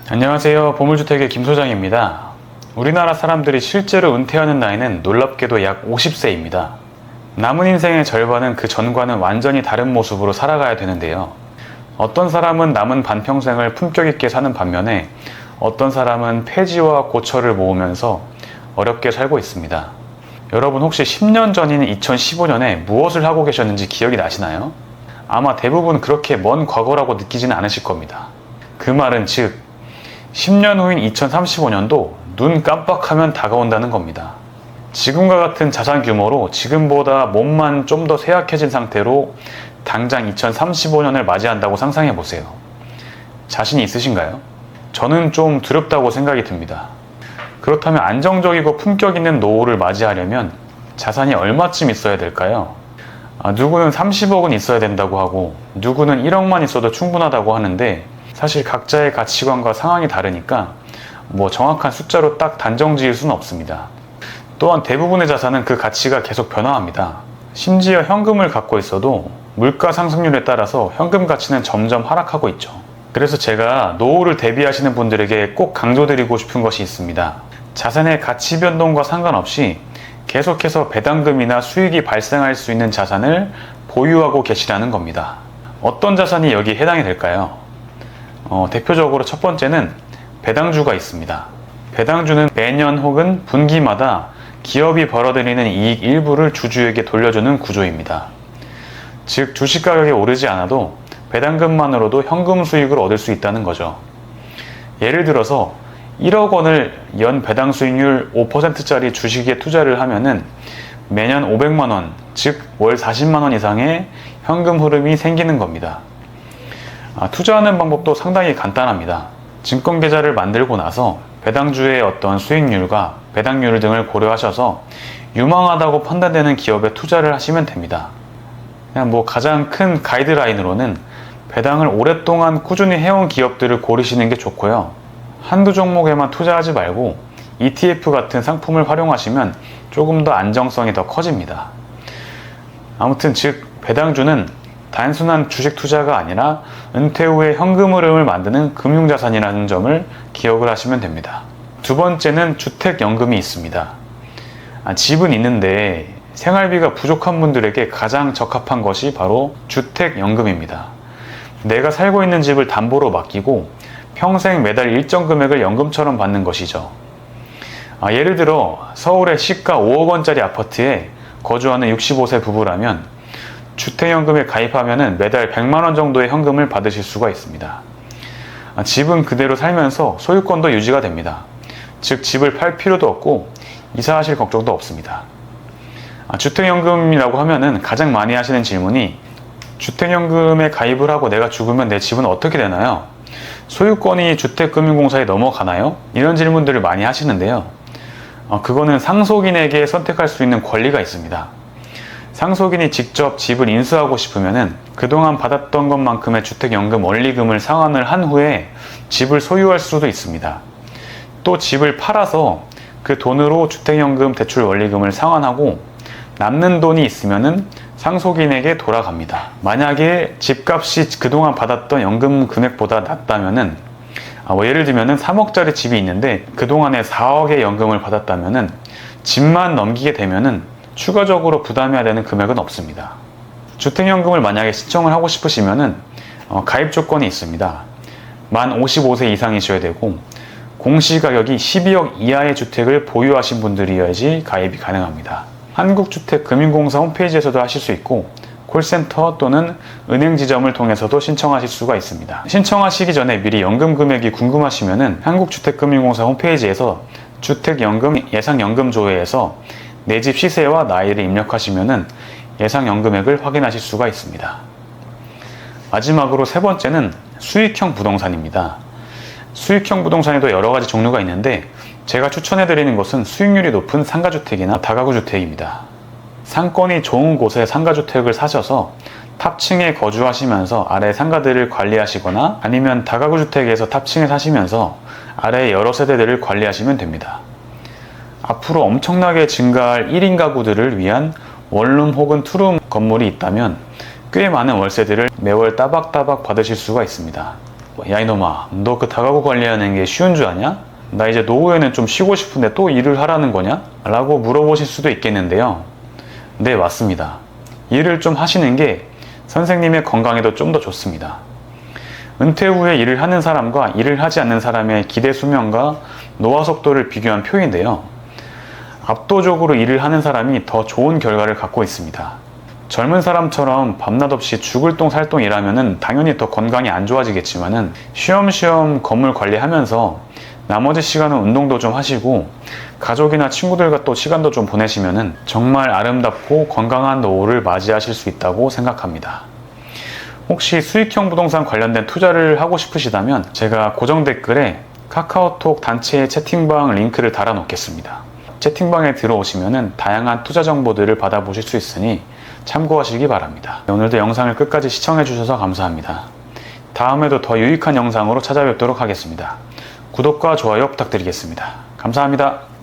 안녕하세요. 보물주택의 김소장입니다. 우리나라 사람들이 실제로 은퇴하는 나이는 놀랍게도 약 50세입니다. 남은 인생의 절반은 그 전과는 완전히 다른 모습으로 살아가야 되는데요. 어떤 사람은 남은 반평생을 품격 있게 사는 반면에 어떤 사람은 폐지와 고철을 모으면서 어렵게 살고 있습니다. 여러분 혹시 10년 전인 2015년에 무엇을 하고 계셨는지 기억이 나시나요? 아마 대부분 그렇게 먼 과거라고 느끼지는 않으실 겁니다. 그 말은 즉 10년 후인 2035년도 눈 깜빡하면 다가온다는 겁니다. 지금과 같은 자산 규모로 지금보다 몸만 좀 더 쇠약해진 상태로 당장 2035년을 맞이한다고 상상해 보세요. 자신이 있으신가요? 저는 좀 두렵다고 생각이 듭니다. 그렇다면 안정적이고 품격 있는 노후를 맞이하려면 자산이 얼마쯤 있어야 될까요? 누구는 30억은 있어야 된다고 하고 누구는 1억만 있어도 충분하다고 하는데 사실 각자의 가치관과 상황이 다르니까 정확한 숫자로 딱 단정 지을 수는 없습니다. 또한 대부분의 자산은 그 가치가 계속 변화합니다. 심지어 현금을 갖고 있어도 물가 상승률에 따라서 현금 가치는 점점 하락하고 있죠. 그래서 제가 노후를 대비하시는 분들에게 꼭 강조드리고 싶은 것이 있습니다. 자산의 가치 변동과 상관없이 계속해서 배당금이나 수익이 발생할 수 있는 자산을 보유하고 계시라는 겁니다. 어떤 자산이 여기에 해당이 될까요? 대표적으로 첫 번째는 배당주가 있습니다. 배당주는 매년 혹은 분기마다 기업이 벌어들이는 이익 일부를 주주에게 돌려주는 구조입니다. 즉 주식 가격이 오르지 않아도 배당금만으로도 현금 수익을 얻을 수 있다는 거죠. 예를 들어서 1억 원을 연 배당 수익률 5%짜리 주식에 투자를 하면은 매년 500만 원, 즉 월 40만 원 이상의 현금 흐름이 생기는 겁니다. 투자하는 방법도 상당히 간단합니다. 증권 계좌를 만들고 나서 배당주의 어떤 수익률과 배당률 등을 고려하셔서 유망하다고 판단되는 기업에 투자를 하시면 됩니다. 그냥 가장 큰 가이드라인으로는 배당을 오랫동안 꾸준히 해온 기업들을 고르시는 게 좋고요. 한두 종목에만 투자하지 말고 ETF 같은 상품을 활용하시면 조금 더 안정성이 더 커집니다. 아무튼 즉 배당주는 단순한 주식 투자가 아니라 은퇴 후에 현금 흐름을 만드는 금융자산이라는 점을 기억을 하시면 됩니다. 두 번째는 주택연금이 있습니다. 집은 있는데 생활비가 부족한 분들에게 가장 적합한 것이 바로 주택연금입니다. 내가 살고 있는 집을 담보로 맡기고 평생 매달 일정 금액을 연금처럼 받는 것이죠. 예를 들어 서울의 시가 5억 원짜리 아파트에 거주하는 65세 부부라면 주택연금에 가입하면 매달 100만 원 정도의 현금을 받으실 수가 있습니다. 집은 그대로 살면서 소유권도 유지가 됩니다. 즉 집을 팔 필요도 없고 이사하실 걱정도 없습니다. 주택연금이라고 하면은 가장 많이 하시는 질문이 주택연금에 가입을 하고 내가 죽으면 내 집은 어떻게 되나요? 소유권이 주택금융공사에 넘어가나요? 이런 질문들을 많이 하시는데요. 그거는 상속인에게 선택할 수 있는 권리가 있습니다. 상속인이 직접 집을 인수하고 싶으면은 그동안 받았던 것만큼의 주택연금 원리금을 상환을 한 후에 집을 소유할 수도 있습니다. 또 집을 팔아서 그 돈으로 주택연금 대출 원리금을 상환하고 남는 돈이 있으면은 상속인에게 돌아갑니다. 만약에 집값이 그동안 받았던 연금 금액보다 낮다면은 예를 들면은 3억짜리 집이 있는데 그동안에 4억의 연금을 받았다면은 집만 넘기게 되면은 추가적으로 부담해야 되는 금액은 없습니다. 주택연금을 만약에 신청을 하고 싶으시면은 가입 조건이 있습니다. 만 55세 이상이셔야 되고 공시가격이 12억 이하의 주택을 보유하신 분들이어야지 가입이 가능합니다. 한국주택금융공사 홈페이지에서도 하실 수 있고 콜센터 또는 은행 지점을 통해서도 신청하실 수가 있습니다. 신청하시기 전에 미리 연금 금액이 궁금하시면은 한국주택금융공사 홈페이지에서 주택연금 예상연금 조회에서 내 집 시세와 나이를 입력하시면은 예상 연금액을 확인하실 수가 있습니다. 마지막으로 세 번째는 수익형 부동산입니다. 수익형 부동산에도 여러 가지 종류가 있는데 제가 추천해 드리는 것은 수익률이 높은 상가주택이나 다가구 주택입니다. 상권이 좋은 곳에 상가주택을 사셔서 탑층에 거주하시면서 아래 상가들을 관리하시거나 아니면 다가구 주택에서 탑층에 사시면서 아래 여러 세대들을 관리하시면 됩니다. 앞으로 엄청나게 증가할 1인 가구들을 위한 원룸 혹은 투룸 건물이 있다면 꽤 많은 월세들을 매월 따박따박 받으실 수가 있습니다. 야 이놈아, 너 그 다가구 관리하는 게 쉬운 줄 아냐? 나 이제 노후에는 좀 쉬고 싶은데 또 일을 하라는 거냐? 라고 물어보실 수도 있겠는데요. 네, 맞습니다. 일을 좀 하시는 게 선생님의 건강에도 좀 더 좋습니다. 은퇴 후에 일을 하는 사람과 일을 하지 않는 사람의 기대 수명과 노화 속도를 비교한 표인데요. 압도적으로 일을 하는 사람이 더 좋은 결과를 갖고 있습니다. 젊은 사람처럼 밤낮 없이 죽을 똥 살 똥 일하면은 당연히 더 건강이 안 좋아지겠지만은 쉬엄쉬엄 건물 관리하면서 나머지 시간은 운동도 좀 하시고 가족이나 친구들과 또 시간도 좀 보내시면은 정말 아름답고 건강한 노후를 맞이하실 수 있다고 생각합니다. 혹시 수익형 부동산 관련된 투자를 하고 싶으시다면 제가 고정 댓글에 카카오톡 단체 채팅방 링크를 달아 놓겠습니다. 채팅방에 들어오시면은 다양한 투자 정보들을 받아보실 수 있으니 참고하시기 바랍니다. 오늘도 영상을 끝까지 시청해 주셔서 감사합니다. 다음에도 더 유익한 영상으로 찾아뵙도록 하겠습니다. 구독과 좋아요 부탁드리겠습니다. 감사합니다.